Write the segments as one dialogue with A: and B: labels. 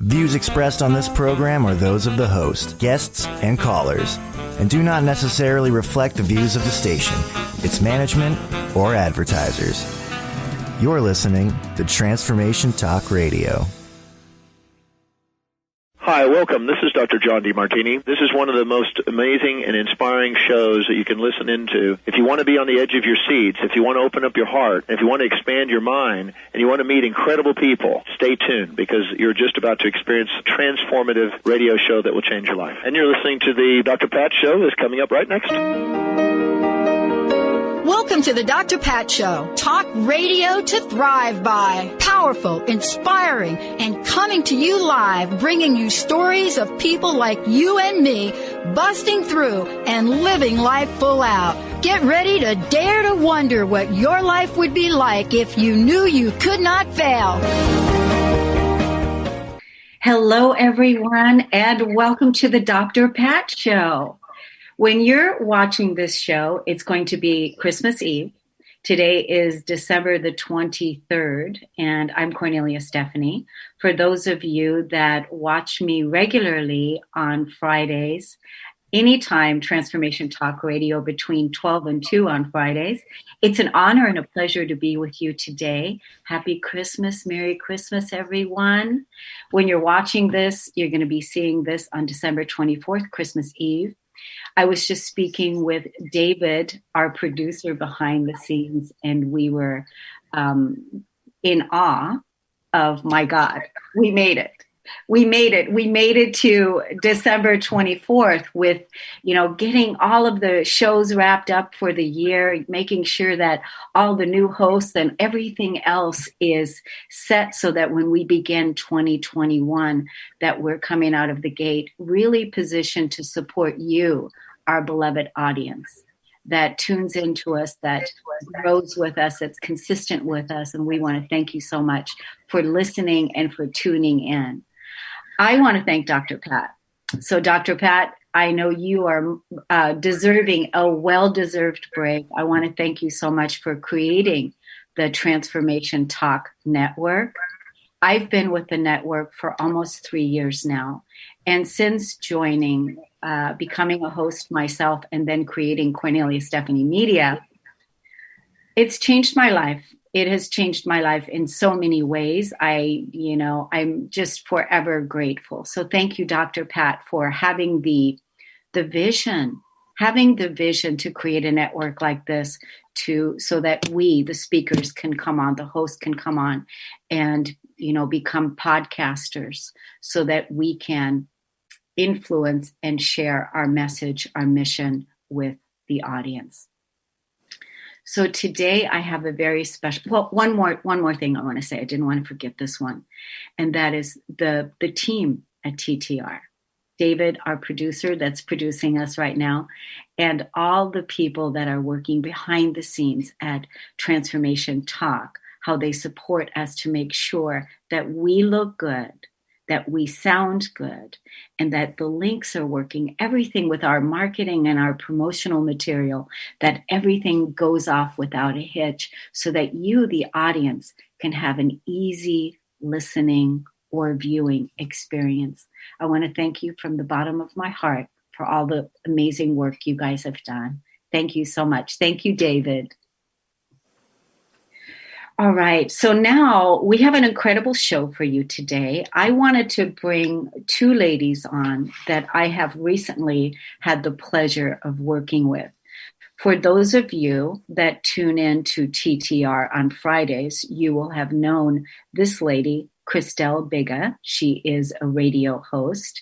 A: Views expressed on this program are those of the host, guests, and callers, and do not necessarily reflect the views of the station, its management, or advertisers. You're listening to Transformation Talk Radio.
B: Hi, welcome. This is Dr. John DeMartini. This is one of the most amazing and inspiring shows that you can listen into. If you want to be on the edge of your seats, if you want to open up your heart, if you want to expand your mind, and you want to meet incredible people, stay tuned because you're just about to experience a transformative radio show that will change your life. And you're listening to the Dr. Pat Show that's coming up right next.
C: Welcome to the Dr. Pat Show. Talk radio to thrive by. Powerful, inspiring, and coming to you live, bringing you stories of people like you and me, busting through and living life full out. Get ready to dare to wonder what your life would be like if you knew you could not fail.
D: Hello, everyone, and welcome to the Dr. Pat Show. When you're watching this show, it's going to be Christmas Eve. Today is December the 23rd, and I'm Kornelia Stephanie. For those of you that watch me regularly on Fridays, anytime Transformation Talk Radio between 12 and 2 on Fridays, it's an honor and a pleasure to be with you today. Happy Christmas, Merry Christmas, everyone. When you're watching this, you're going to be seeing this on December 24th, Christmas Eve. I was just speaking with David, our producer behind the scenes, and we were in awe of, my God, we made it. We made it. We made it to December 24th with, getting all of the shows wrapped up for the year, making sure that all the new hosts and everything else is set so that when we begin 2021, that we're coming out of the gate really positioned to support you, our beloved audience that tunes into us, that grows with us, that's consistent with us. And we want to thank you so much for listening and for tuning in. I want to thank Dr. Pat. So, Dr. Pat, I know you are deserving a well-deserved break. I want to thank you so much for creating the Transformation Talk Network. I've been with the network for almost 3 years now. And since joining, becoming a host myself, and then creating Kornelia Stephanie Media, it's changed my life. It has changed my life in so many ways. I'm just forever grateful. So thank you, Dr. Pat, for having the vision to create a network like this so that we, the speakers, can come on, the host can come on and, become podcasters so that we can influence and share our message, our mission with the audience. So today I have a very special, one more thing I want to say. I didn't want to forget this one. And that is the team at TTR. David, our producer that's producing us right now, and all the people that are working behind the scenes at Transformation Talk, how they support us to make sure that we look good, that we sound good, and that the links are working, everything with our marketing and our promotional material, that everything goes off without a hitch so that you, the audience, can have an easy listening or viewing experience. I want to thank you from the bottom of my heart for all the amazing work you guys have done. Thank you so much. Thank you, David. All right, so now we have an incredible show for you today. I wanted to bring two ladies on that I have recently had the pleasure of working with. For those of you that tune in to TTR on Fridays, you will have known this lady, Christelle Biiga. She is a radio host,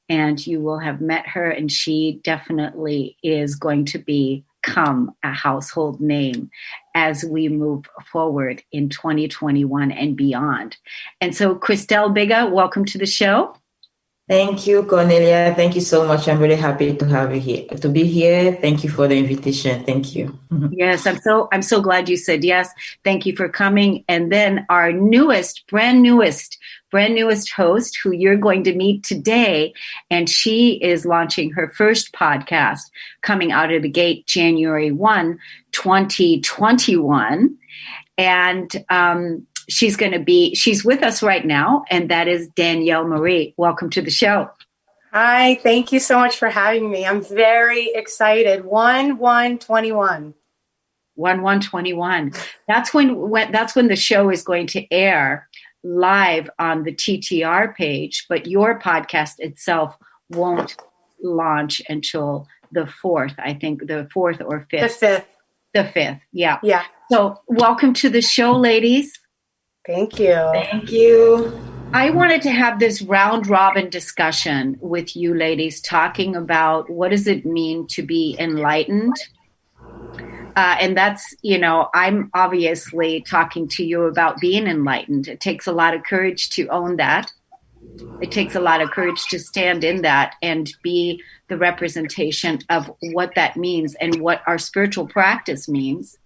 D: and you will have met her, and she definitely is going to become a household name as we move forward in 2021 and beyond. And so, Christelle Biiga, welcome to the show.
E: Thank you, Kornelia. Thank you so much. I'm really happy to have you here, to be here. Thank you for the invitation. Thank you.
D: Yes, I'm so glad you said yes. Thank you for coming. And then our brand newest host who you're going to meet today. And she is launching her first podcast coming out of the gate January 1, 2021. And she's with us right now, and that is Danielle Marie. Welcome to the show.
F: Hi, thank you so much for having me. I'm very excited. 1/1/21.
D: 1/1/21. That's when the show is going to air live on the TTR page, but your podcast itself won't launch until the 4th, I think, the 4th or 5th. The 5th, yeah.
F: Yeah.
D: So welcome to the show, ladies.
F: Thank you.
E: Thank you.
D: I wanted to have this round robin discussion with you ladies, talking about what does it mean to be enlightened. And that's, I'm obviously talking to you about being enlightened. It takes a lot of courage to own that. It takes a lot of courage to stand in that and be the representation of what that means and what our spiritual practice means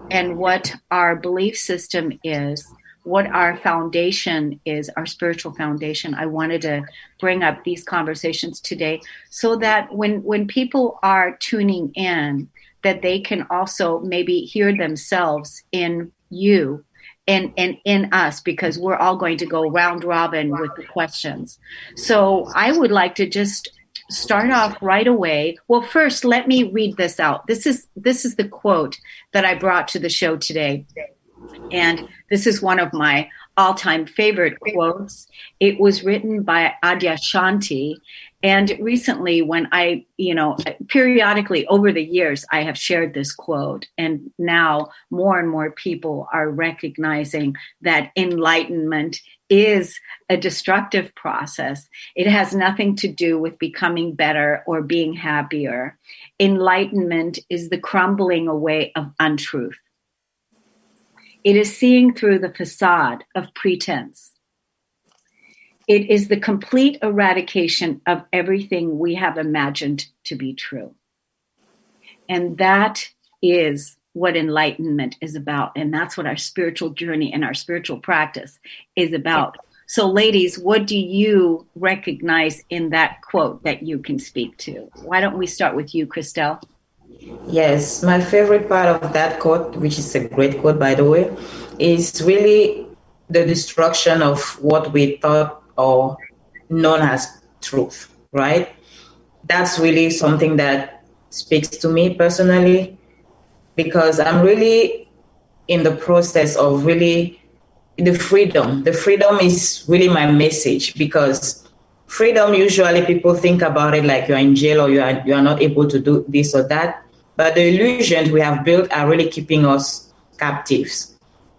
D: and what our belief system is, what our foundation is, our spiritual foundation. I wanted to bring up these conversations today so that when people are tuning in, that they can also maybe hear themselves in you and in us, because we're all going to go round robin with the questions. So I would like to just start off right away. Well, first, let me read this out. This is the quote that I brought to the show today. And this is one of my all-time favorite quotes. It was written by Adyashanti. And recently, when I, periodically over the years, I have shared this quote. And now more and more people are recognizing that enlightenment is a destructive process. It has nothing to do with becoming better or being happier. Enlightenment is the crumbling away of untruth. It is seeing through the facade of pretense. It is the complete eradication of everything we have imagined to be true. And that is what enlightenment is about. And that's what our spiritual journey and our spiritual practice is about. So ladies, what do you recognize in that quote that you can speak to? Why don't we start with you, Christelle?
E: Yes, my favorite part of that quote, which is a great quote, by the way, is really the destruction of what we thought or known as truth, right? That's really something that speaks to me personally, because I'm really in the process of really the freedom. The freedom is really my message, because freedom, usually people think about it like you're in jail or you are not able to do this or that. But the illusions we have built are really keeping us captives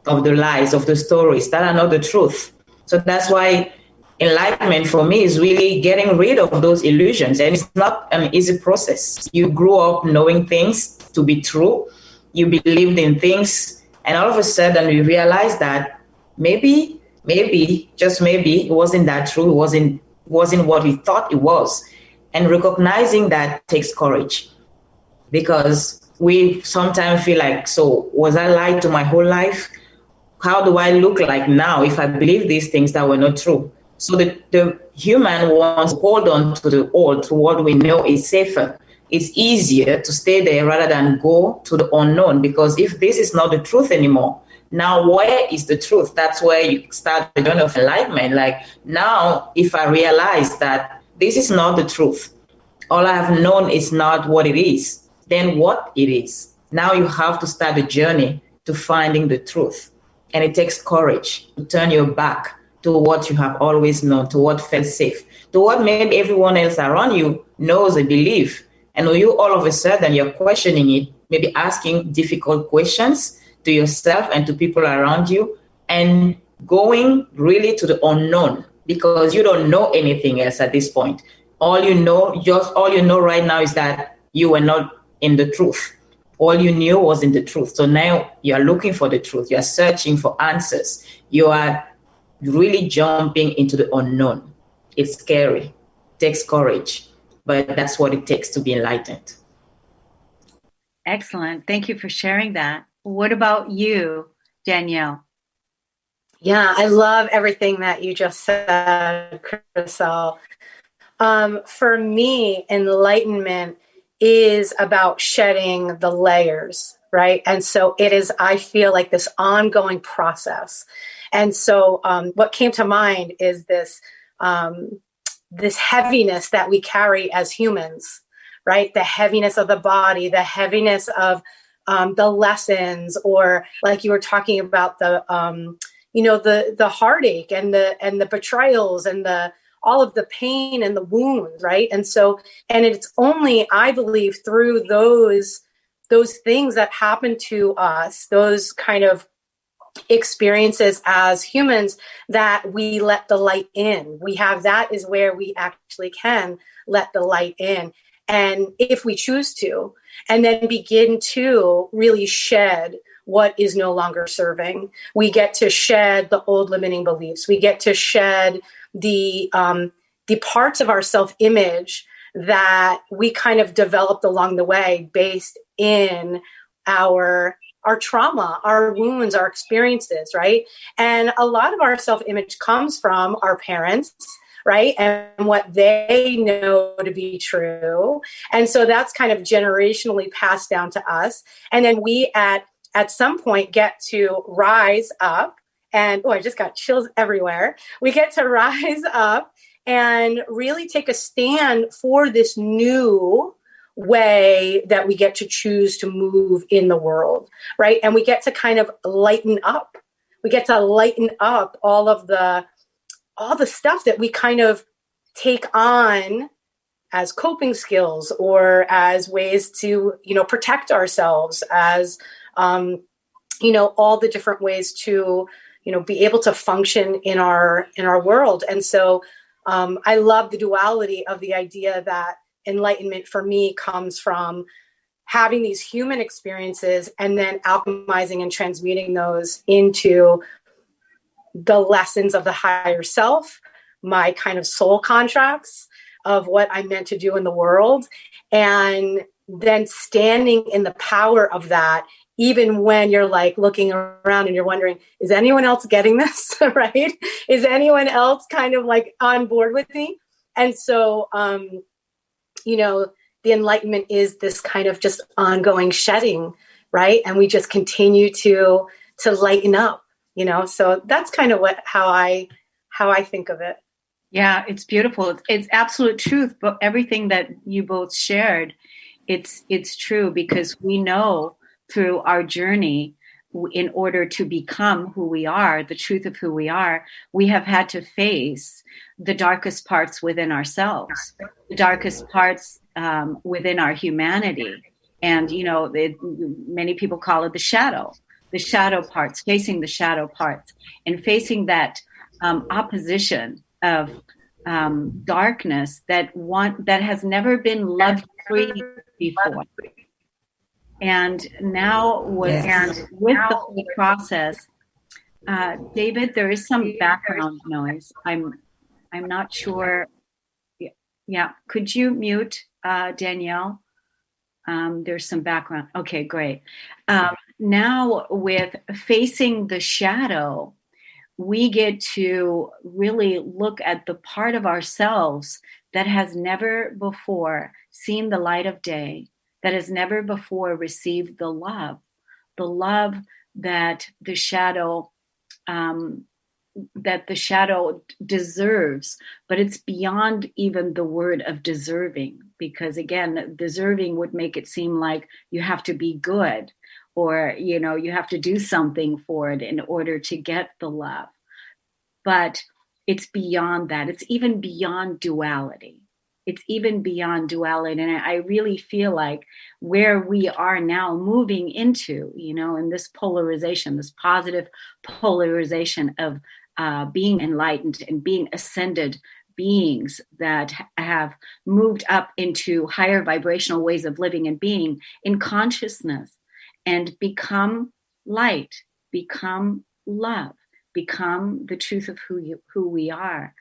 E: of the lies, of the stories that are not the truth. So that's why enlightenment for me is really getting rid of those illusions. And it's not an easy process. You grew up knowing things to be true. You believed in things. And all of a sudden you realize that maybe, just maybe, it wasn't that true. It wasn't what we thought it was. And recognizing that takes courage, because we sometimes feel like, so was I lied to my whole life? How do I look like now if I believe these things that were not true? So the human wants to hold on to the old, to what we know is safer. It's easier to stay there rather than go to the unknown, because if this is not the truth anymore, now where is the truth? That's where you start the journey of enlightenment. Like, now, if I realize that this is not the truth, all I have known is not what it is, then what it is. Now you have to start the journey to finding the truth. And it takes courage to turn your back to what you have always known, to what felt safe, to what made everyone else around you knows and believe. And when you all of a sudden you're questioning it, maybe asking difficult questions to yourself and to people around you, and going really to the unknown, because you don't know anything else at this point. All you know right now is that you were not in the truth. All you knew was in the truth. So now you are looking for the truth. You are searching for answers. You are really jumping into the unknown. It's scary. It takes courage, but that's what it takes to be enlightened.
D: Excellent. Thank you for sharing that. What about you, Danielle?
F: Yeah, I love everything that you just said, Christelle. For me, enlightenment is about shedding the layers, right? And so it is, I feel like, this ongoing process. And so what came to mind is this this heaviness that we carry as humans, right? The heaviness of the body, the heaviness of the lessons, or like you were talking about the the heartache and the betrayals and all of the pain and the wounds, right? And so, and it's only, I believe, through those things that happen to us, those kind of experiences as humans, that we let the light in. That is where we actually can let the light in. And if we choose to, and then begin to really shed what is no longer serving, we get to shed the old limiting beliefs. We get to shed the parts of our self-image that we kind of developed along the way based in our trauma, our wounds, our experiences, right? And a lot of our self-image comes from our parents, right? And what they know to be true. And so that's kind of generationally passed down to us. And then we at some point get to rise up, and I just got chills everywhere. We get to rise up and really take a stand for this new way that we get to choose to move in the world, right? And we get to kind of lighten up. We get to lighten up all the stuff that we kind of take on as coping skills, or as ways to, protect ourselves, as, all the different ways to, be able to function in our world. And so I love the duality of the idea that enlightenment for me comes from having these human experiences and then alchemizing and transmuting those into the lessons of the higher self, my kind of soul contracts of what I'm meant to do in the world, and then standing in the power of that, even when you're like looking around and you're wondering, is anyone else getting this, right? Is anyone else kind of like on board with me? And so, the enlightenment is this kind of just ongoing shedding, right? And we just continue to lighten up, so that's kind of how I think of it.
D: Yeah, it's beautiful. It's absolute truth. But everything that you both shared, it's true, because we know through our journey, in order to become who we are, the truth of who we are, we have had to face the darkest parts within ourselves, the darkest parts within our humanity. And, many people call it the shadow parts, facing the shadow parts, and facing that opposition of darkness that has never been loved free before. And now with the whole process, David, there is some background noise. I'm not sure. Yeah, could you mute Danielle? There's some background. Okay, great. Now with facing the shadow, we get to really look at the part of ourselves that has never before seen the light of day, that has never before received the love that the shadow deserves. But it's beyond even the word of deserving, because again, deserving would make it seem like you have to be good, or you have to do something for it in order to get the love. But it's beyond that. It's even beyond duality. And I really feel like where we are now moving into, in this polarization, this positive polarization of being enlightened and being ascended beings that have moved up into higher vibrational ways of living and being in consciousness, and become light, become love, become the truth of who we are.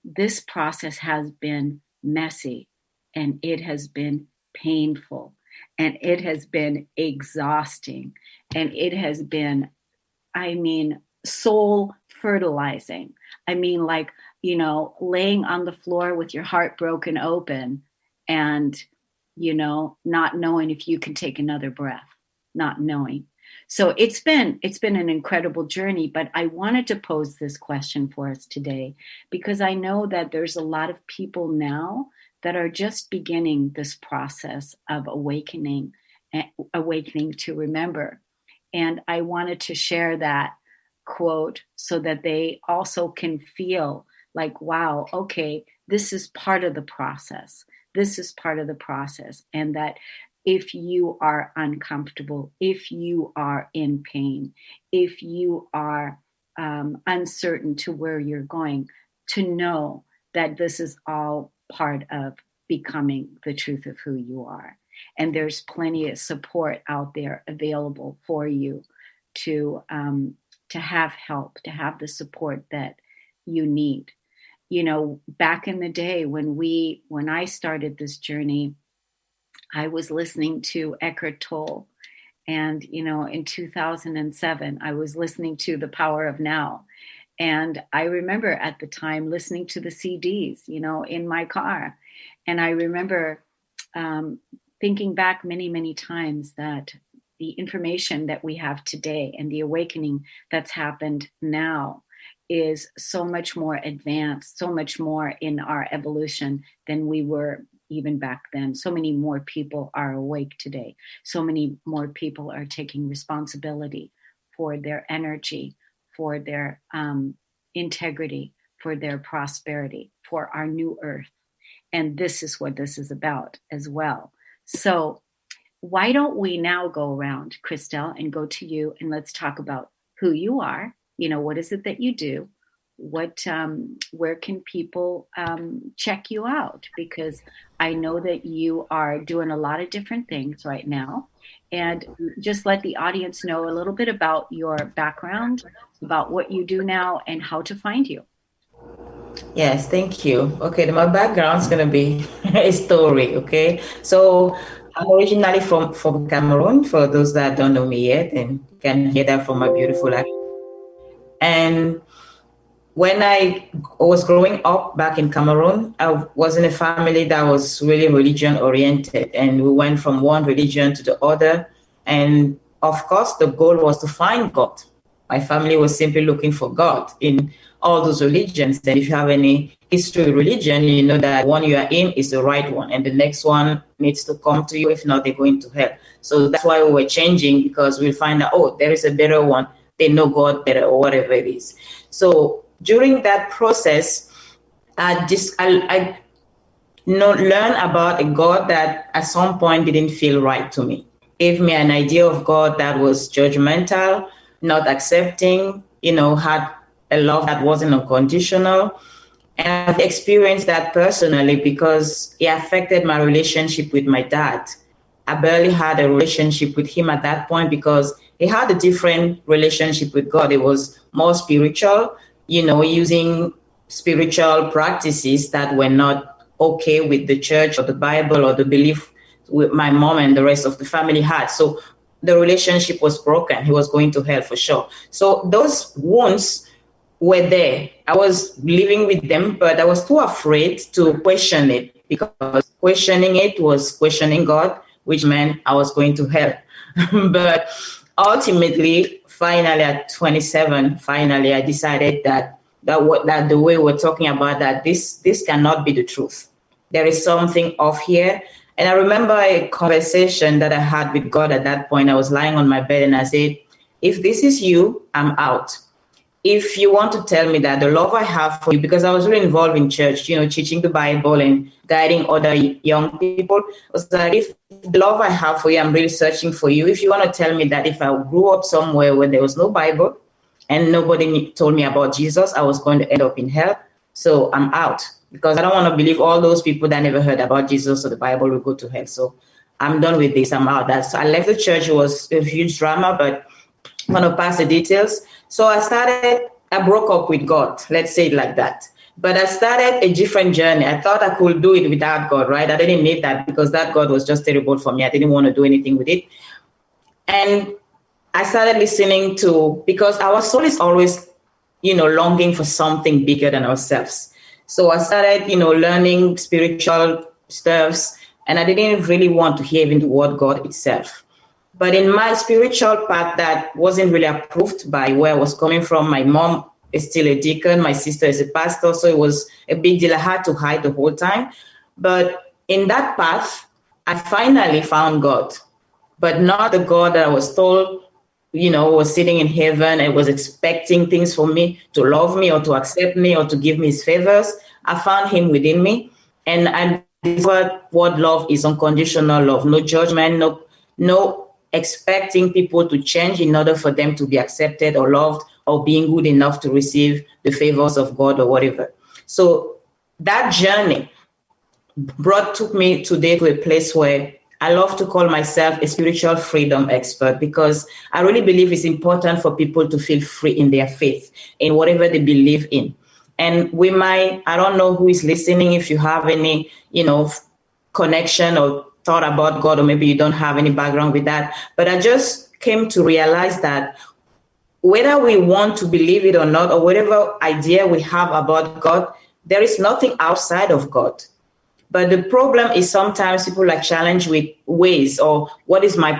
D: This process has been messy, and it has been painful, and it has been exhausting, and it has been, soul fertilizing. Laying on the floor with your heart broken open, and not knowing if you can take another breath, not knowing. So it's been an incredible journey, but I wanted to pose this question for us today because I know that there's a lot of people now that are just beginning this process of awakening to remember. And I wanted to share that quote so that they also can feel like, wow, okay, this is part of the process. This is part of the process. And that if you are uncomfortable, if you are in pain, if you are uncertain to where you're going, to know that this is all part of becoming the truth of who you are. And there's plenty of support out there available for you to have help, to have the support that you need. You know, back in the day when I started this journey, I was listening to Eckhart Tolle. And, you know, in 2007, I was listening to The Power of Now. And I remember at the time listening to the CDs, you know, in my car. And I remember thinking back many, many times that the information that we have today and the awakening that's happened now is so much more advanced, so much more in our evolution than we were even back then. So many more people are awake today. So many more people are taking responsibility for their energy, for their integrity, for their prosperity, for our new earth. And this is what this is about as well. So why don't we now go around, Christelle, and go to you, and let's talk about who you are. You know, what is it that you do? Where can people check you out? Because I know that you are doing a lot of different things right now. And just let the audience know a little bit about your background, about what you do now, and how to find you.
E: Yes, thank you. Okay, my background is going to be a story, okay? So I'm originally from Cameroon, for those that don't know me yet, and can hear that from my beautiful accent. And when I was growing up back in Cameroon, I was in a family that was really religion-oriented, and we went from one religion to the other. And of course, the goal was to find God. My family was simply looking for God in all those religions. And if you have any history of religion, you know that one you are in is the right one, and the next one needs to come to you. If not, they're going to hell. So that's why we were changing, because we find out, oh, there is a better one. They know God better, or whatever it is. So during that process, I learned about a God that at some point didn't feel right to me. Gave me an idea of God that was judgmental, not accepting, you know, had a love that wasn't unconditional. And I've experienced that personally because it affected my relationship with my dad. I barely had a relationship with him at that point because he had a different relationship with God. It was more spiritual, you know, using spiritual practices that were not okay with the church or the Bible or the belief with my mom and the rest of the family had. So the relationship was broken. He was going to hell for sure. So those wounds were there. I was living with them, but I was too afraid to question it, because questioning it was questioning God, which meant I was going to hell. But ultimately, finally at 27, I decided that the way we're talking about that, this cannot be the truth. There is something off here. And I remember a conversation that I had with God at that point. I was lying on my bed and I said, if this is you, I'm out. If you want to tell me that the love I have for you, because I was really involved in church, you know, teaching the Bible and guiding other young people, was that if the love I have for you, I'm really searching for you. If you want to tell me that if I grew up somewhere where there was no Bible and nobody told me about Jesus, I was going to end up in hell. So I'm out, because I don't want to believe all those people that never heard about Jesus or the Bible will go to hell. So I'm done with this. I'm out. So I left the church. It was a huge drama, but I'm going to pass the details. So I broke up with God. Let's say it like that. But I started a different journey. I thought I could do it without God, right? I didn't need that because that God was just terrible for me. I didn't want to do anything with it. And I started listening to, because our soul is always, you know, longing for something bigger than ourselves. So I started, you know, learning spiritual stuffs, and I didn't really want to hear even the word God itself. But in my spiritual path that wasn't really approved by where I was coming from, my mom is still a deacon, my sister is a pastor, so it was a big deal. I had to hide the whole time. But in that path, I finally found God, but not the God that I was told, was sitting in heaven and was expecting things from me, to love me or to accept me or to give me his favors. I found him within me, and I discovered what love is: unconditional love, no judgment, no expecting people to change in order for them to be accepted or loved or being good enough to receive the favors of God or whatever. So that journey took me today to a place where I love to call myself a spiritual freedom expert, because I really believe it's important for people to feel free in their faith, in whatever they believe in. And I don't know who is listening, if you have any, connection or thought about God, or maybe you don't have any background with that. But I just came to realize that whether we want to believe it or not, or whatever idea we have about God, there is nothing outside of God. But the problem is sometimes people are challenged with ways, or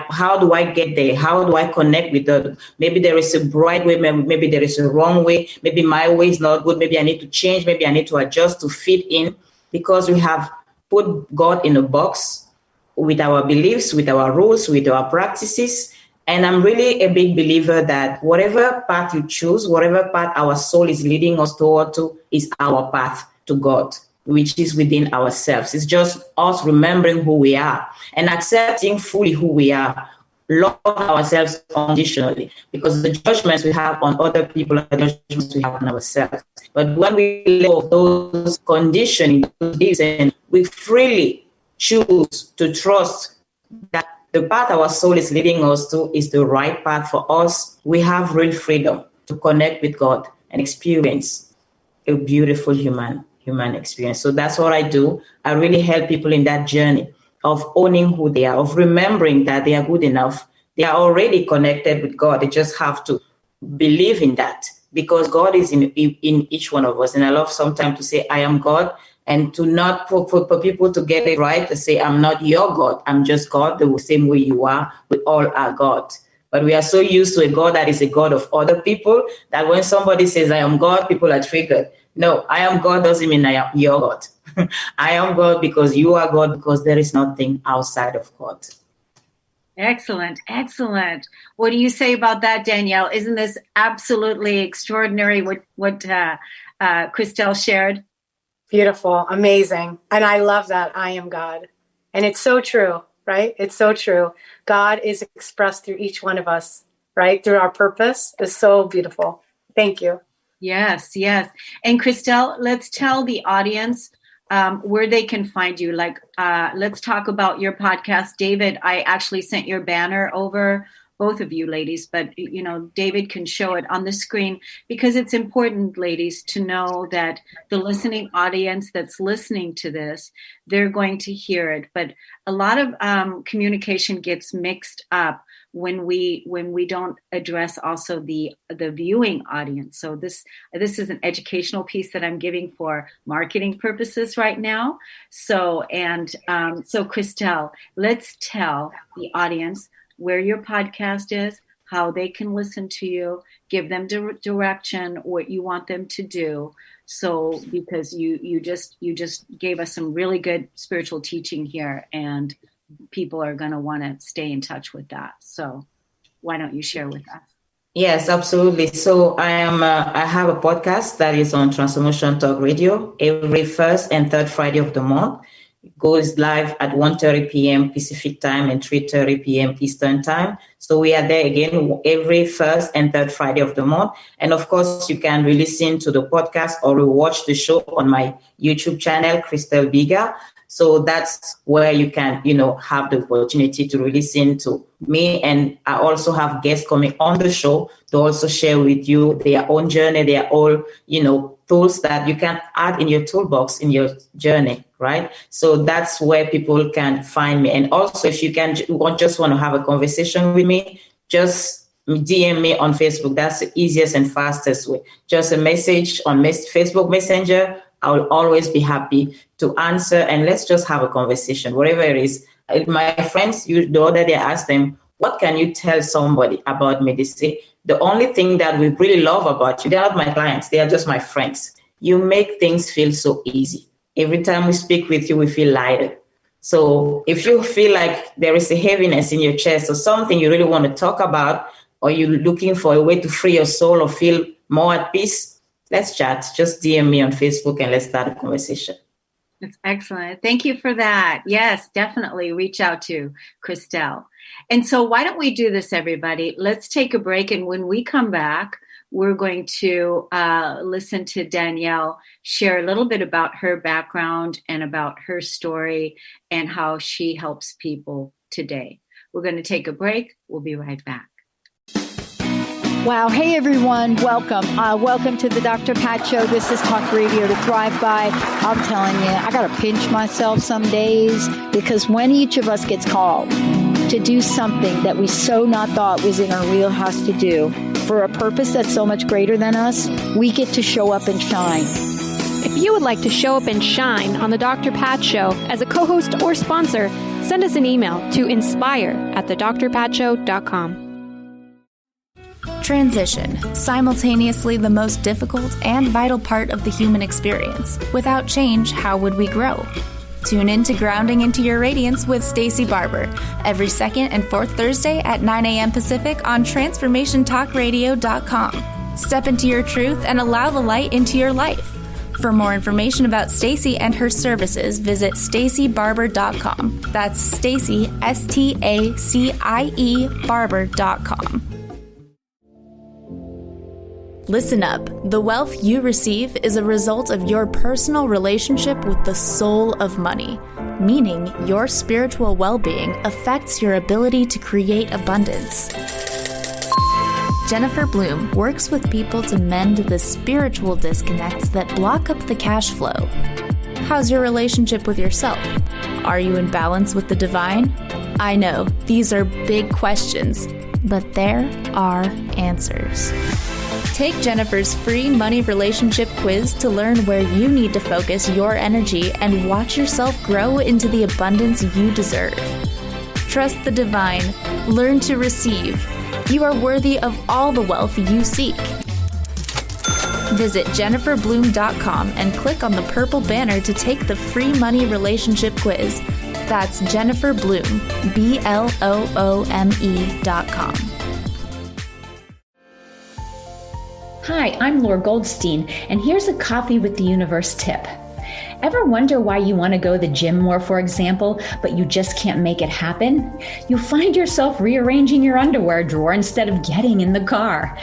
E: how do I get there? How do I connect with God? Maybe there is a right way, maybe there is a wrong way. Maybe my way is not good. Maybe I need to change. Maybe I need to adjust to fit in, because we have put God in a box with our beliefs, with our rules, with our practices. And I'm really a big believer that whatever path you choose, whatever path our soul is leading us toward to, is our path to God, which is within ourselves. It's just us remembering who we are and accepting fully who we are, love ourselves unconditionally, because the judgments we have on other people are the judgments we have on ourselves. But when we let go of those conditioning, and we freely choose to trust that the path our soul is leading us to is the right path for us, we have real freedom to connect with God and experience a beautiful human experience. So that's what I do. I really help people in that journey of owning who they are, of remembering that they are good enough. They are already connected with God. They just have to believe in that, because God is in each one of us. And I love sometimes to say, I am God, and to not for people to get it right, to say, I'm not your God. I'm just God, the same way you are. We all are God. But we are so used to a God that is a God of other people that when somebody says, I am God, people are triggered. No, I am God doesn't mean I am your God. I am God because you are God, because there is nothing outside of God.
D: Excellent. Excellent. What do you say about that, Danielle? Isn't this absolutely extraordinary what Christelle shared?
F: Beautiful. Amazing. And I love that. I am God. And it's so true, right? It's so true. God is expressed through each one of us, right? Through our purpose. It's so beautiful. Thank you.
D: Yes, yes. And Christelle, let's tell the audience where they can find you. Let's talk about your podcast. David, I actually sent your banner over, both of you ladies, but David can show it on the screen, because it's important, ladies, to know that the listening audience that's listening to this, they're going to hear it. But a lot of communication gets mixed up when we don't address also the viewing audience. So this is an educational piece that I'm giving for marketing purposes right now. So Christelle, let's tell the audience where your podcast is, how they can listen to you, give them direction, what you want them to do. So because you just gave us some really good spiritual teaching here, and people are going to want to stay in touch with that. So why don't you share with us?
E: Yes, absolutely. So I have a podcast that is on Transformation Talk Radio every first and third Friday of the month. It goes live at 1:30 p.m. Pacific time and 3:30 p.m. Eastern time. So we are there again every first and third Friday of the month. And of course, you can re-listen to the podcast or rewatch the show on my YouTube channel, Christelle Biiga. So that's where you can, have the opportunity to listen to me. And I also have guests coming on the show to also share with you their own journey, their own, tools that you can add in your toolbox in your journey, right? So that's where people can find me. And also, if you want to have a conversation with me, just DM me on Facebook. That's the easiest and fastest way. Just a message on Facebook Messenger. I will always be happy to answer, and let's just have a conversation, whatever it is. My friends, the other day I asked them, what can you tell somebody about me? They say, the only thing that we really love about you, they're not my clients, they are just my friends. You make things feel so easy. Every time we speak with you, we feel lighter. So if you feel like there is a heaviness in your chest or something you really want to talk about, or you're looking for a way to free your soul or feel more at peace, let's chat. Just DM me on Facebook and let's start a conversation.
D: That's excellent. Thank you for that. Yes, definitely reach out to Christelle. And so why don't we do this, everybody? Let's take a break. And when we come back, we're going to listen to Danielle share a little bit about her background and about her story and how she helps people today. We're going to take a break. We'll be right back.
C: Wow. Hey, everyone. Welcome. Welcome to the Dr. Pat Show. This is Talk Radio to Thrive By. I'm telling you, I got to pinch myself some days because when each of us gets called to do something that we so not thought was in our wheelhouse to do for a purpose that's so much greater than us, we get to show up and shine.
G: If you would like to show up and shine on the Dr. Pat Show as a co-host or sponsor, send us an email to inspire@thedrpatshow.com.
H: Transition, simultaneously the most difficult and vital part of the human experience. Without change, how would we grow? Tune in to Grounding into Your Radiance with Stacey Barber every second and fourth Thursday at 9 a.m. Pacific on TransformationTalkRadio.com. Step into your truth and allow the light into your life. For more information about Stacey and her services, visit StaceyBarber.com. That's Stacey, STACIE Barber.com. Listen up. The wealth you receive is a result of your personal relationship with the soul of money, meaning your spiritual well-being affects your ability to create abundance. Jennifer Bloom works with people to mend the spiritual disconnects that block up the cash flow. How's your relationship with yourself? Are you in balance with the divine? I know, these are big questions, but there are answers. Take Jennifer's free money relationship quiz to learn where you need to focus your energy and watch yourself grow into the abundance you deserve. Trust the divine. Learn to receive. You are worthy of all the wealth you seek. Visit JenniferBloom.com and click on the purple banner to take the free money relationship quiz. That's Jennifer Bloom, BLOOME.com.
I: Hi, I'm Laura Goldstein, and here's a Coffee with the Universe tip. Ever wonder why you want to go to the gym more, for example, but you just can't make it happen? You find yourself rearranging your underwear drawer instead of getting in the car.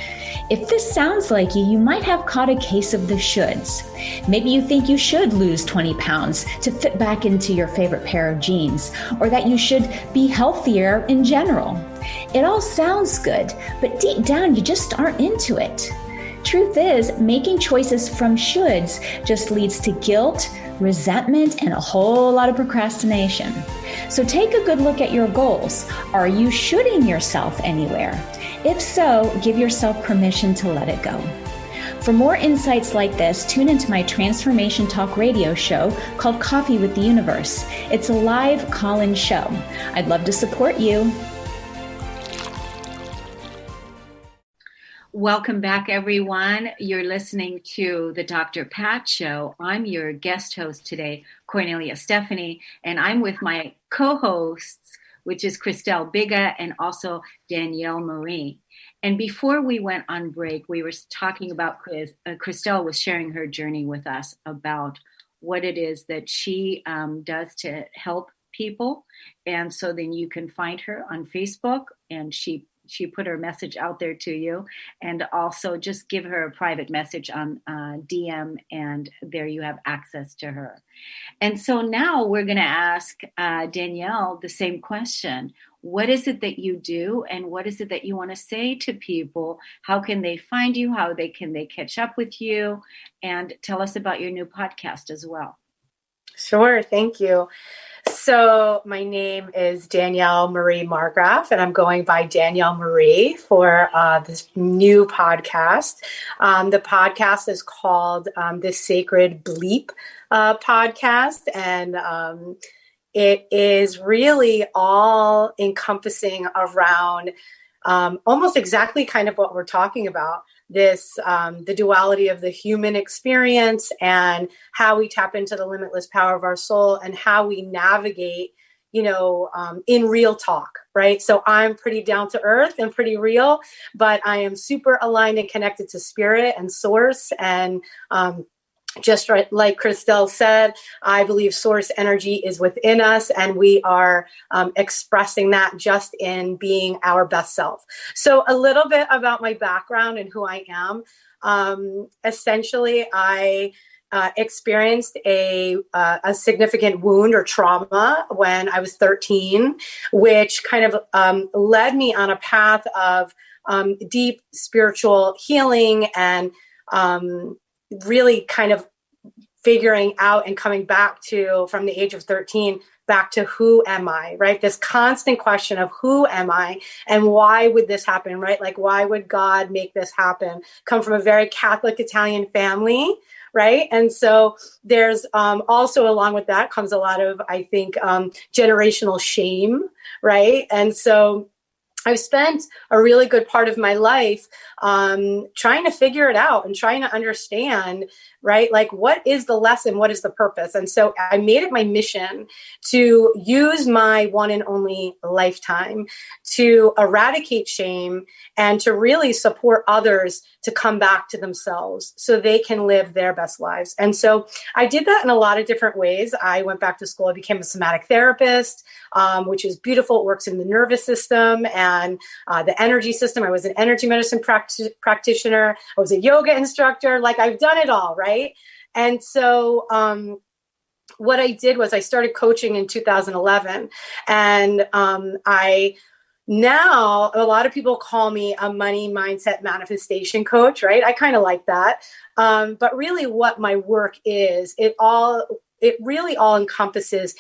I: If this sounds like you might have caught a case of the shoulds. Maybe you think you should lose 20 pounds to fit back into your favorite pair of jeans, or that you should be healthier in general. It all sounds good, but deep down you just aren't into it. Truth is, making choices from shoulds just leads to guilt, resentment, and a whole lot of procrastination. So take a good look at your goals. Are you shoulding yourself anywhere? If so, give yourself permission to let it go. For more insights like this, tune into my Transformation Talk radio show called Coffee with the Universe. It's a live call-in show. I'd love to support you.
D: Welcome back, everyone. You're listening to the Dr. Pat Show. I'm your guest host today, Kornelia Stephanie, and I'm with my co-hosts, which is Christelle Biiga and also Danielle Marie. And before we went on break, we were talking about Christelle was sharing her journey with us about what it is that she does to help people. And so then you can find her on Facebook, and she put her message out there to you, and also just give her a private message on DM, and there you have access to her. And so now we're going to ask Danielle the same question. What is it that you do, and what is it that you want to say to people? How can they find you? How can they catch up with you? And tell us about your new podcast as well.
F: Sure. Thank you. So my name is Danielle Marie Margraf, and I'm going by Danielle Marie for this new podcast. The podcast is called The Sacred Bleep Podcast, and it is really all encompassing around almost exactly kind of what we're talking about, this the duality of the human experience and how we tap into the limitless power of our soul and how we navigate, in real talk, right? So I'm pretty down to earth and pretty real, but I am super aligned and connected to spirit and source. And just right, like Christelle said, I believe source energy is within us, and we are expressing that just in being our best self. So a little bit about my background and who I am. Essentially, I experienced a significant wound or trauma when I was 13, which kind of led me on a path of deep spiritual healing and really kind of figuring out and coming back to, from the age of 13, back to who am I, right? This constant question of who am I and why would this happen, right? Like, why would God make this happen? Come from a very Catholic Italian family, right? And so there's also, along with that comes a lot of, I think, generational shame, right? And so I've spent a really good part of my life trying to figure it out and trying to understand, right? Like, what is the lesson? What is the purpose? And so I made it my mission to use my one and only lifetime to eradicate shame and to really support others to come back to themselves so they can live their best lives. And so I did that in a lot of different ways. I went back to school. I became a somatic therapist, which is beautiful. It works in the nervous system and the energy system. I was an energy medicine practitioner. I was a yoga instructor. Like, I've done it all, right? And so what I did was I started coaching in 2011, and now a lot of people call me a money mindset manifestation coach, right? I kind of like that. But really what my work is, it really all encompasses,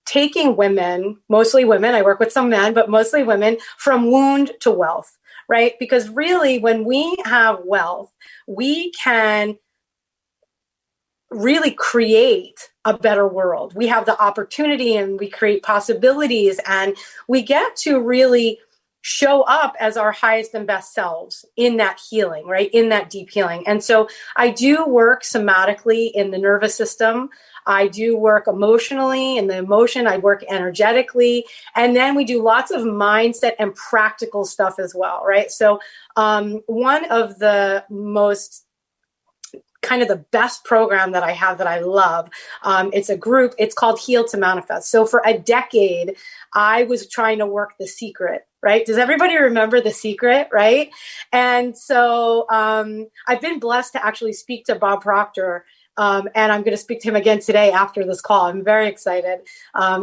F: taking women, mostly women, I work with some men, but mostly women, from wound to wealth, right? Because really when we have wealth, we can really create a better world. We have the opportunity and we create possibilities, and we get to really show up as our highest and best selves in that healing, right? In that deep healing. And so I do work somatically in the nervous system. I do work emotionally in the emotion. I work energetically. And then we do lots of mindset and practical stuff as well, right? So one of the most kind of the best program that I have that I love. It's a group, it's called Heal to Manifest. So for a decade, I was trying to work The Secret, right? Does everybody remember The Secret, right? And so I've been blessed to actually speak to Bob Proctor, and I'm going to speak to him again today after this call. I'm very excited.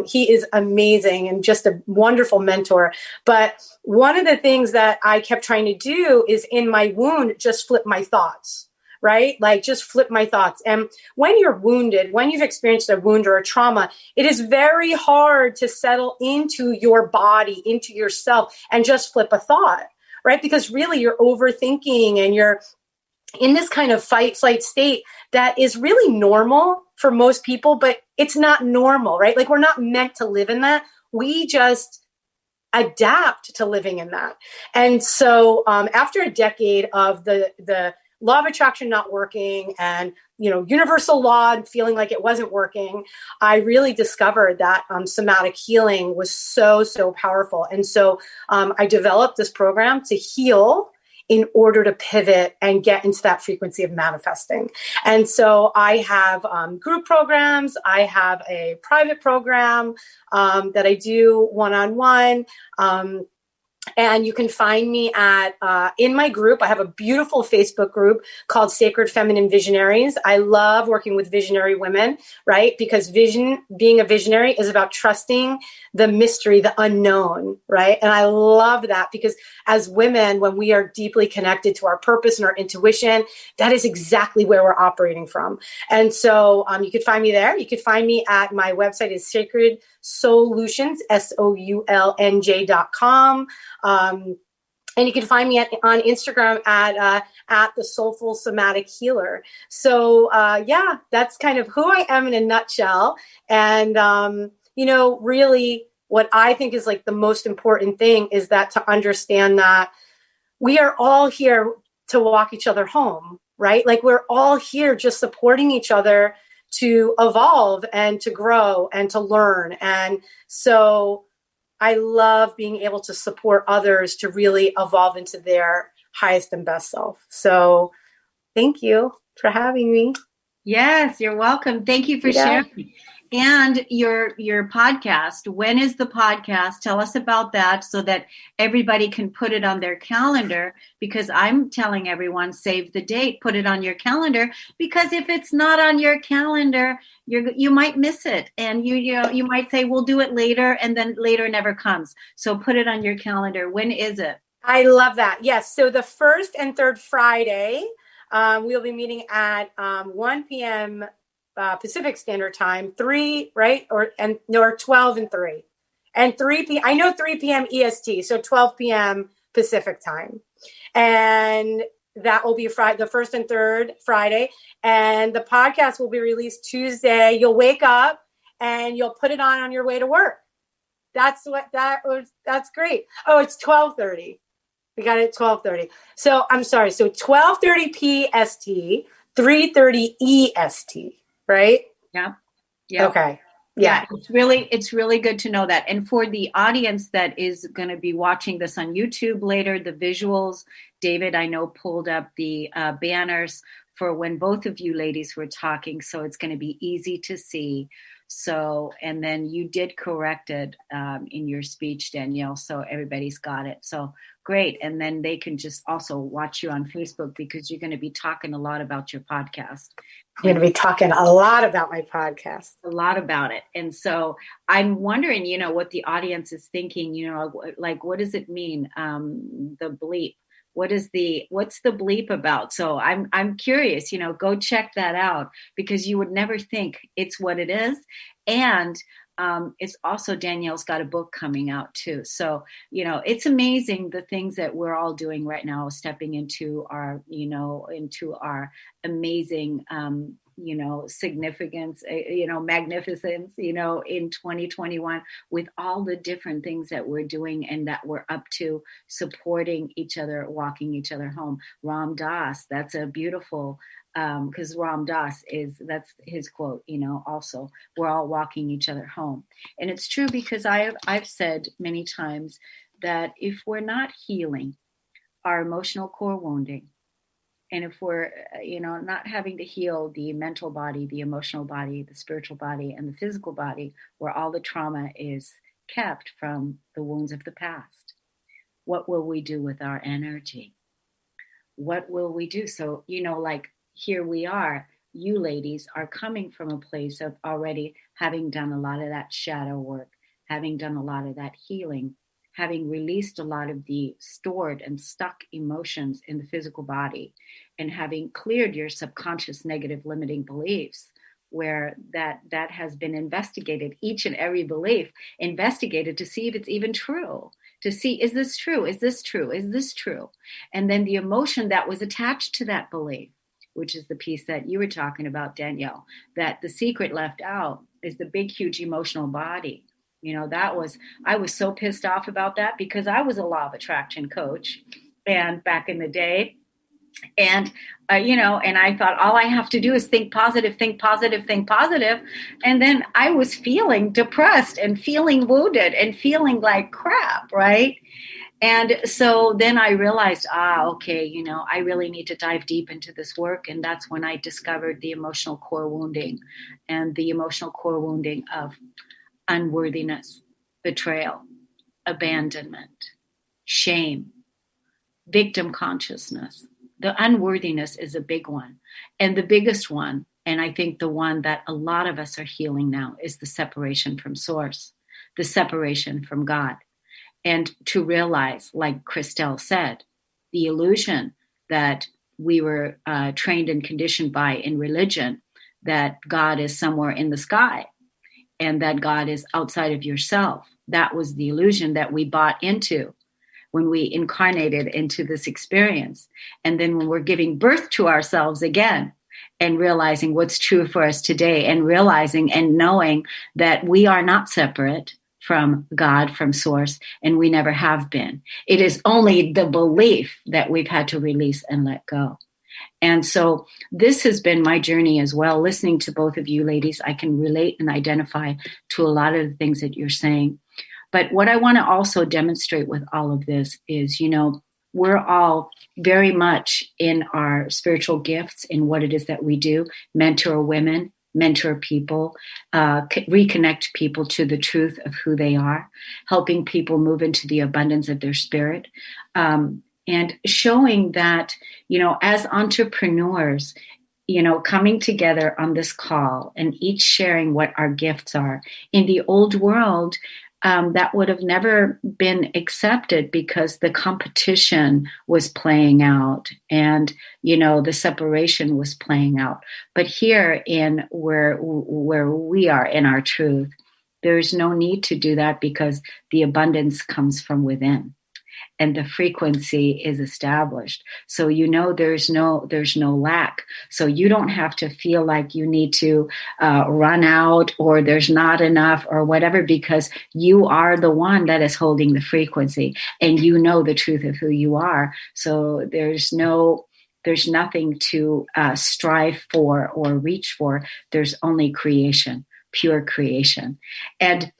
F: He is amazing and just a wonderful mentor. But one of the things that I kept trying to do is, in my wound, just flip my thoughts. Right? Like, just flip my thoughts. And when you're wounded, when you've experienced a wound or a trauma, it is very hard to settle into your body, into yourself, and just flip a thought, right? Because really you're overthinking and you're in this kind of fight, flight state that is really normal for most people, but it's not normal, right? Like, we're not meant to live in that. We just adapt to living in that. And so after a decade of the law of attraction not working and, universal law and feeling like it wasn't working, I really discovered that somatic healing was so, so powerful. And so I developed this program to heal in order to pivot and get into that frequency of manifesting. And so I have group programs. I have a private program that I do one-on-one. And you can find me at in my group. I have a beautiful Facebook group called Sacred Feminine Visionaries. I love working with visionary women, right? Because being a visionary is about trusting the mystery, the unknown, right? And I love that because as women, when we are deeply connected to our purpose and our intuition, that is exactly where we're operating from. And so you could find me there. You could find me at my website is Sacred Soulunj, SOULNJ.com. And you can find me on Instagram at the Soulful Somatic Healer. So yeah, that's kind of who I am in a nutshell. And really, what I think is like the most important thing is that to understand that we are all here to walk each other home, right? Like we're all here just supporting each other to evolve and to grow and to learn. And so I love being able to support others to really evolve into their highest and best self. So thank you for having me.
D: Yes, you're welcome. Thank you for sharing. And your podcast. When is the podcast? Tell us about that so that everybody can put it on their calendar, because I'm telling everyone, save the date, put it on your calendar, because if it's not on your calendar, you might miss it. And you might say, we'll do it later, and then later never comes. So put it on your calendar. When is it?
F: I love that. Yes. So the first and third Friday, we'll be meeting at 1 p.m. Pacific Standard Time, 3, right? Or 12 and 3. And 3 p.m. I know 3 p.m. EST, so 12 p.m. Pacific Time. And that will be the first and third Friday. And the podcast will be released Tuesday. You'll wake up and you'll put it on your way to work. That's great. Oh, it's 12:30. We got it at 12:30. So I'm sorry. So 12:30 PST, 3:30 EST. Right?
D: Yeah.
F: Okay. Yeah.
D: It's really good to know that. And for the audience that is going to be watching this on YouTube later, the visuals, David, I know, pulled up the banners for when both of you ladies were talking. So it's going to be easy to see. So, and then you did correct it in your speech, Danielle. So everybody's got it. So great. And then they can just also watch you on Facebook, because you're going to be talking a lot about your podcast.
F: I'm going to be talking a lot about my podcast.
D: A lot about it. And so I'm wondering, what the audience is thinking, like, what does it mean? The bleep. What's the bleep about? So I'm curious, go check that out, because you would never think it's what it is. And it's also, Danielle's got a book coming out too. So, it's amazing the things that we're all doing right now, stepping into our amazing, significance, magnificence, in 2021, with all the different things that we're doing and that we're up to, supporting each other, walking each other home. Ram Dass, that's a beautiful, because Ram Dass that's his quote, also, we're all walking each other home. And it's true, because I've said many times that if we're not healing our emotional core wounding, and if we're, not having to heal the mental body, the emotional body, the spiritual body, and the physical body, where all the trauma is kept from the wounds of the past, what will we do with our energy? What will we do? So, like, here we are, you ladies are coming from a place of already having done a lot of that shadow work, having done a lot of that healing, having released a lot of the stored and stuck emotions in the physical body, and having cleared your subconscious negative limiting beliefs, where that has been investigated, each and every belief investigated to see if it's even true, to see, is this true? Is this true? Is this true? And then the emotion that was attached to that belief, which is the piece that you were talking about, Danielle, that the secret left out is the big, huge emotional body. I was so pissed off about that, because I was a law of attraction coach, and back in the day, and and I thought all I have to do is think positive, think positive, think positive. And then I was feeling depressed and feeling wounded and feeling like crap, right? And so then I realized, okay, I really need to dive deep into this work. And that's when I discovered the emotional core wounding, and the emotional core wounding of unworthiness, betrayal, abandonment, shame, victim consciousness. The unworthiness is a big one. And the biggest one, and I think the one that a lot of us are healing now, is the separation from source, the separation from God. And to realize, like Christelle said, the illusion that we were trained and conditioned by in religion, that God is somewhere in the sky and that God is outside of yourself. That was the illusion that we bought into. when we incarnated into this experience. And then when we're giving birth to ourselves again and realizing what's true for us today, and realizing and knowing that we are not separate from God, from Source, and we never have been. It is only the belief that we've had to release and let go. And so this has been my journey as well. Listening to both of you ladies, I can relate and identify to a lot of the things that you're saying. But what I want to also demonstrate with all of this is, we're all very much in our spiritual gifts in what it is that we do, mentor women, mentor people, reconnect people to the truth of who they are, helping people move into the abundance of their spirit, and showing that, as entrepreneurs, coming together on this call and each sharing what our gifts are. In the old world, that would have never been accepted because the competition was playing out and, the separation was playing out. But here in where we are in our truth, there's no need to do that because the abundance comes from within and the frequency is established. So, there's no lack. So you don't have to feel like you need to run out or there's not enough or whatever, because you are the one that is holding the frequency and the truth of who you are. So there's nothing to strive for or reach for. There's only creation, pure creation. And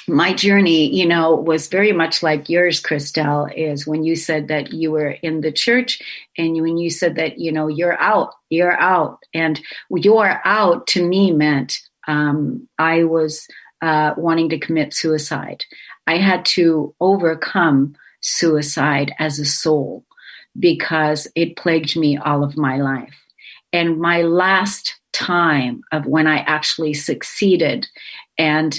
D: my journey, was very much like yours, Christelle, is when you said that you were in the church and when you said that, you're out. And you're out to me meant I was wanting to commit suicide. I had to overcome suicide as a soul because it plagued me all of my life. And my last time of when I actually succeeded and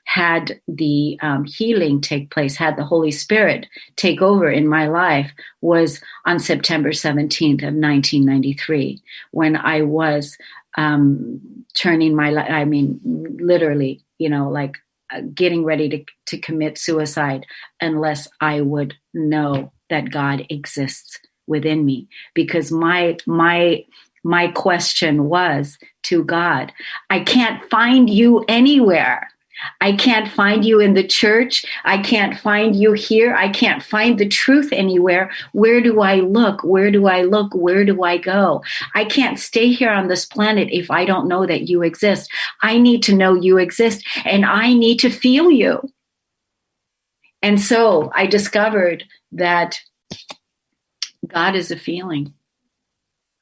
D: had the healing take place, had the Holy Spirit take over in my life, was on September 17th of 1993, when I was turning my life, literally, getting ready to commit suicide unless I would know that God exists within me. Because my question was to God, I can't find you anywhere. I can't find you in the church. I can't find you here. I can't find the truth anywhere. Where do I look? Where do I look? Where do I go? I can't stay here on this planet if I don't know that you exist. I need to know you exist and I need to feel you. And so I discovered that God is a feeling.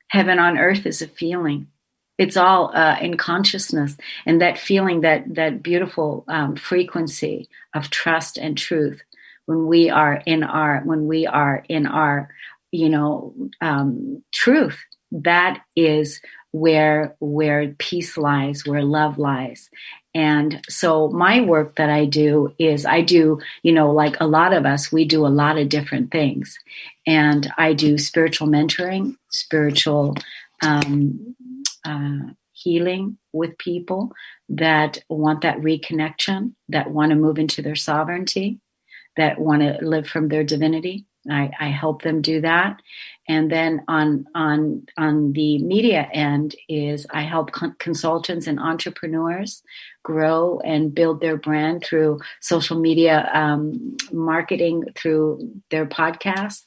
D: Heaven on earth is a feeling. It's all in consciousness, and that feeling, that beautiful frequency of trust and truth. When we are in our truth, that is where peace lies, where love lies. And so my work that I do is like a lot of us, we do a lot of different things, and I do spiritual mentoring, spiritual healing with people that want that reconnection, that want to move into their sovereignty, that want to live from their divinity. I help them do that. And then on the media end is I help consultants and entrepreneurs grow and build their brand through social media marketing, through their podcasts,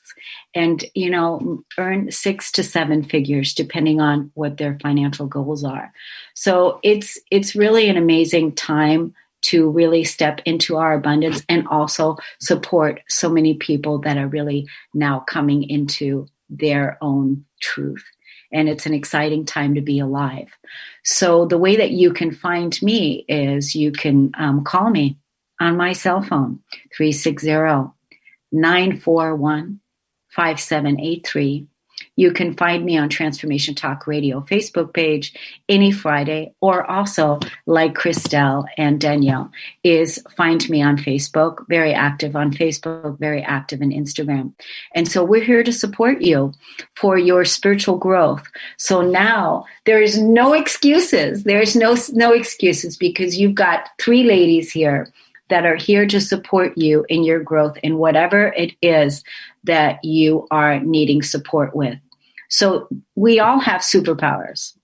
D: and earn 6 to 7 figures depending on what their financial goals are. So it's really an amazing time to really step into our abundance and also support so many people that are really now coming into their own truth. And it's an exciting time to be alive. So the way that you can find me is you can call me on my cell phone, 360-941-5783. You can find me on Transformation Talk Radio Facebook page any Friday, or also like Christelle and Danielle is find me on Facebook, very active on Facebook, very active in Instagram. And so we're here to support you for your spiritual growth. So now there is no excuses. There's no excuses, because you've got 3 ladies here that are here to support you in your growth in whatever it is that you are needing support with. So we all have superpowers.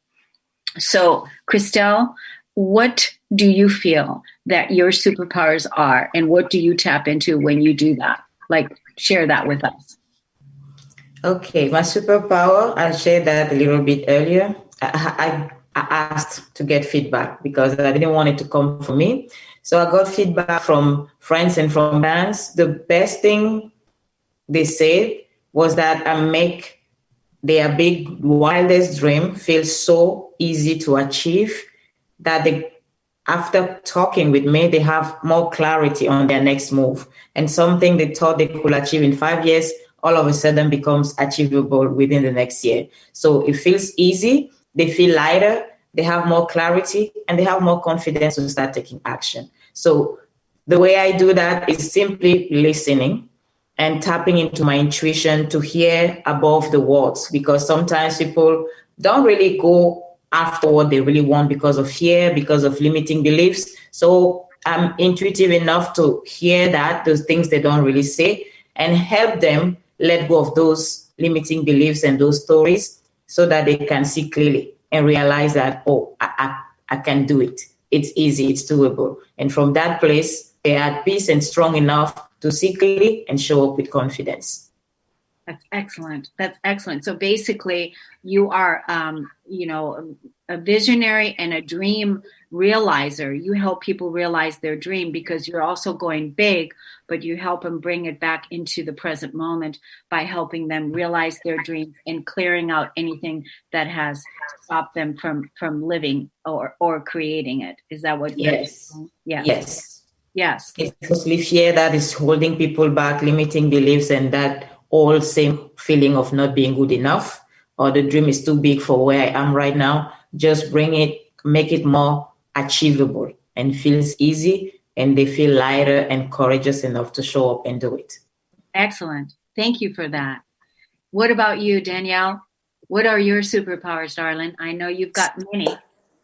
D: So, Christelle, what do you feel that your superpowers are, and what do you tap into when you do that? Like, share that with us.
E: Okay, my superpower, I shared that a little bit earlier. I asked to get feedback because I didn't want it to come from me. So I got feedback from friends and from fans. The best thing they said was that I make their big, wildest dream feel so easy to achieve that after talking with me, they have more clarity on their next move. And something they thought they could achieve in 5 years, all of a sudden becomes achievable within the next year. So it feels easy, they feel lighter, they have more clarity, and they have more confidence to start taking action. So the way I do that is simply listening and tapping into my intuition to hear above the words, because sometimes people don't really go after what they really want because of fear, because of limiting beliefs. So I'm intuitive enough to hear those things they don't really say, and help them let go of those limiting beliefs and those stories so that they can see clearly and realize that, I can do it. It's easy, it's doable. And from that place, they're at peace and strong enough to see clearly and show up with confidence.
D: That's excellent. That's excellent. So basically, you are, a visionary and a dream realizer. You help people realize their dream because you're also going big, but you help them bring it back into the present moment by helping them realize their dreams and clearing out anything that has stopped them from living or creating it. Is that what you're saying? Yes. Yes.
E: It's mostly fear that is holding people back, limiting beliefs, and that all same feeling of not being good enough, or the dream is too big for where I am right now. Just bring it, make it more achievable and feels easy, and they feel lighter and courageous enough to show up and do it.
D: Excellent. Thank you for that. What about you, Danielle? What are your superpowers, darling? I know you've got many.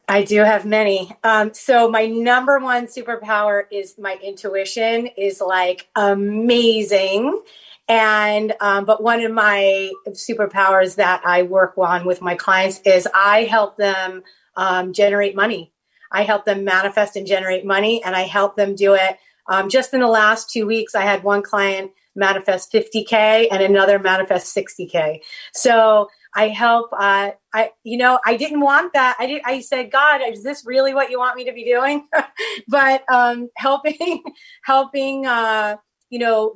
F: I do have many. So my number one superpower is my intuition is like amazing. And, but one of my superpowers that I work on with my clients is I help them generate money. I help them manifest and generate money, and I help them do it. Just in the last 2 weeks, I had one client manifest 50K and another manifest 60K. So I help, I didn't want that. I said, God, is this really what you want me to be doing? But helping,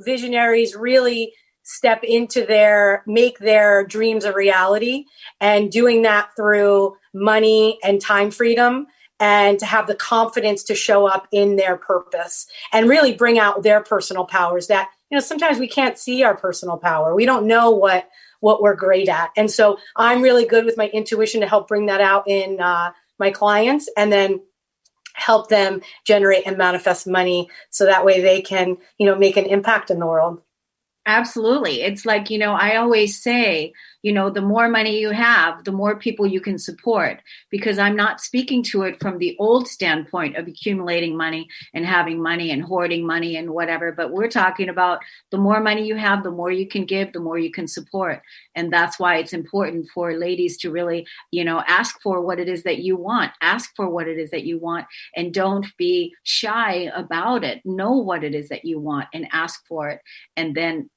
F: visionaries really step into make their dreams a reality, and doing that through money and time freedom, and to have the confidence to show up in their purpose and really bring out their personal powers that, sometimes we can't see our personal power. We don't know what we're great at. And so I'm really good with my intuition to help bring that out in my clients, and then help them generate and manifest money so that way they can, make an impact in the world.
D: Absolutely. It's like, I always say, the more money you have, the more people you can support, because I'm not speaking to it from the old standpoint of accumulating money and having money and hoarding money and whatever. But we're talking about the more money you have, the more you can give, the more you can support. And that's why it's important for ladies to really, ask for what it is that you want. Ask for what it is that you want, and don't be shy about it. Know what it is that you want and ask for it. And then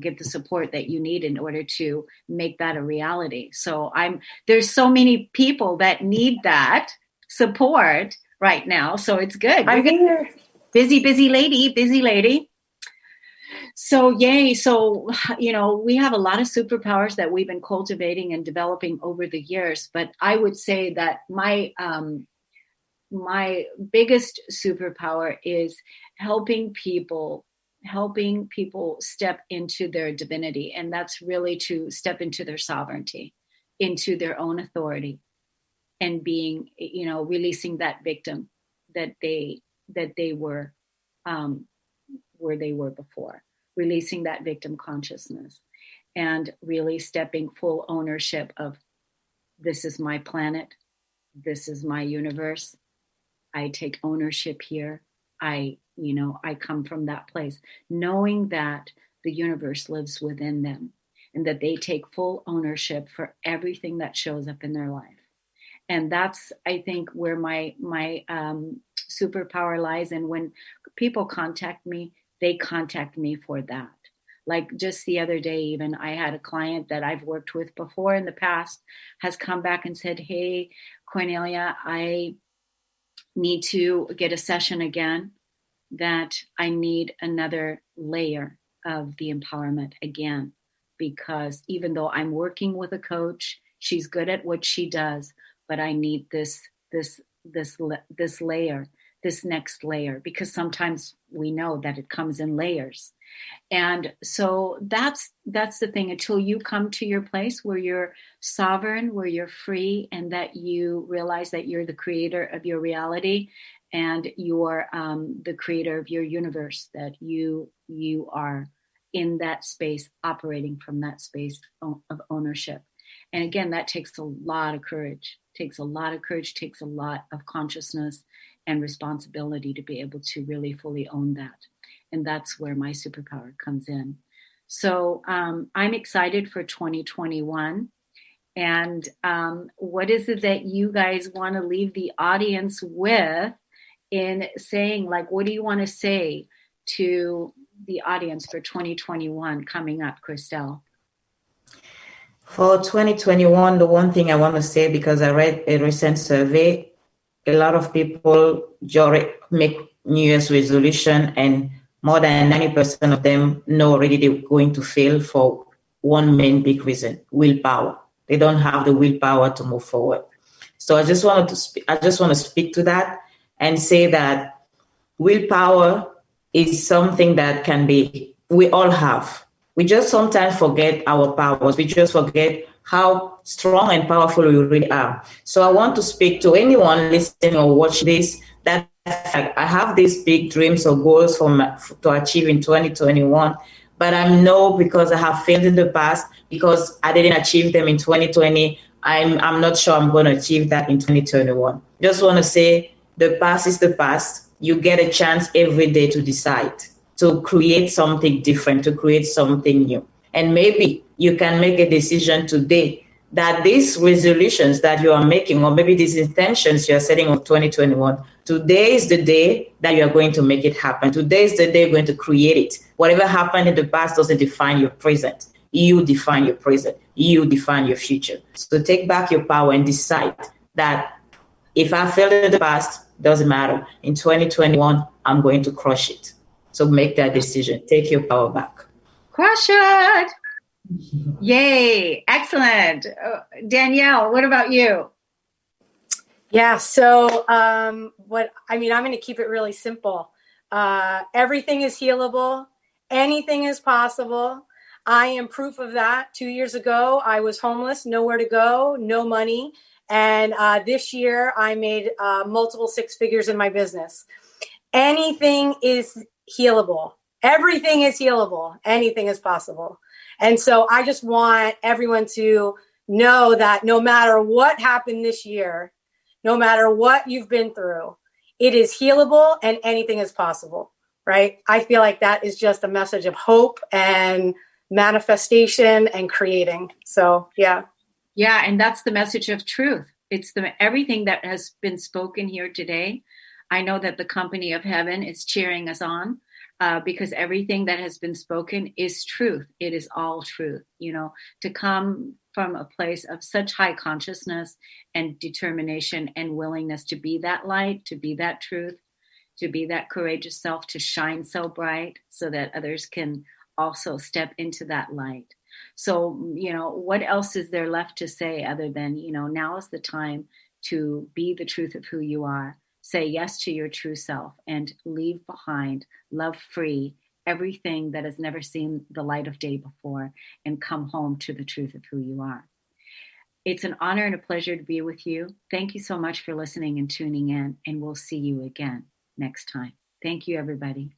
D: give the support that you need in order to make that a reality. So there's so many people that need that support right now. So it's good.
F: I'm here.
D: Busy lady. So yay. So, we have a lot of superpowers that we've been cultivating and developing over the years, but I would say that my biggest superpower is helping people step into their divinity. And that's really to step into their sovereignty, into their own authority, and being, releasing that victim that they were, where they were before, releasing that victim consciousness, and really stepping full ownership of, this is my planet. This is my universe. I take ownership here. I I come from that place, knowing that the universe lives within them and that they take full ownership for everything that shows up in their life. And that's, I think, where my superpower lies. And when people contact me, they contact me for that. Like just the other day, even I had a client that I've worked with before in the past has come back and said, "Hey, Kornelia, I need to get a session again, that I need another layer of the empowerment again, because even though I'm working with a coach, she's good at what she does, but I need this layer, this next layer, because sometimes we know that it comes in layers." And so that's the thing. Until you come to your place where you're sovereign, where you're free, and that you realize that you're the creator of your reality and you're the creator of your universe, that you are in that space, operating from that space of ownership. And again, that takes a lot of courage, takes a lot of consciousness and responsibility to be able to really fully own that. And that's where my superpower comes in. So I'm excited for 2021. And what is it that you guys want to leave the audience with in saying, like, what do you want to say to the audience for 2021 coming up, Christelle?
E: For 2021, the one thing I want to say, because I read a recent survey, a lot of people make New Year's resolution, and more than 90% of them know already they're going to fail for one main big reason: willpower. They don't have the willpower to move forward. So I just want to speak to that and say that willpower is something that we all have. We just sometimes forget our powers. We just forget how strong and powerful we really are. So I want to speak to anyone listening or watching this, that I have these big dreams or goals to achieve in 2021, but I know because I have failed in the past, because I didn't achieve them in 2020, I'm not sure I'm going to achieve that in 2021. Just want to say the past is the past. You get a chance every day to decide, to create something different, to create something new. And maybe you can make a decision today that these resolutions that you are making, or maybe these intentions you're setting of 2021, today is the day that you are going to make it happen. Today is the day you're going to create it. Whatever happened in the past doesn't define your present. You define your present. You define your future. So take back your power and decide that if I failed in the past, doesn't matter. In 2021, I'm going to crush it. So make that decision. Take your power back.
D: Crush it. Yay. Excellent. Danielle, what about you?
F: Yeah. So I'm going to keep it really simple. Everything is healable. Anything is possible. I am proof of that. 2 years ago, I was homeless, nowhere to go, no money. And this year I made multiple six figures in my business. Anything is healable. Everything is healable. Anything is possible. And so I just want everyone to know that no matter what happened this year, no matter what you've been through, it is healable and anything is possible, right? I feel like that is just a message of hope and manifestation and creating. So, yeah.
D: Yeah, and that's the message of truth. It's everything that has been spoken here today. I know that the company of heaven is cheering us on because everything that has been spoken is truth. It is all truth. To come from a place of such high consciousness and determination and willingness to be that light, to be that truth, to be that courageous self, to shine so bright so that others can also step into that light. So, what else is there left to say other than, now is the time to be the truth of who you are. Say yes to your true self and leave behind, love free, everything that has never seen the light of day before, and come home to the truth of who you are. It's an honor and a pleasure to be with you. Thank you so much for listening and tuning in, and we'll see you again next time. Thank you, everybody.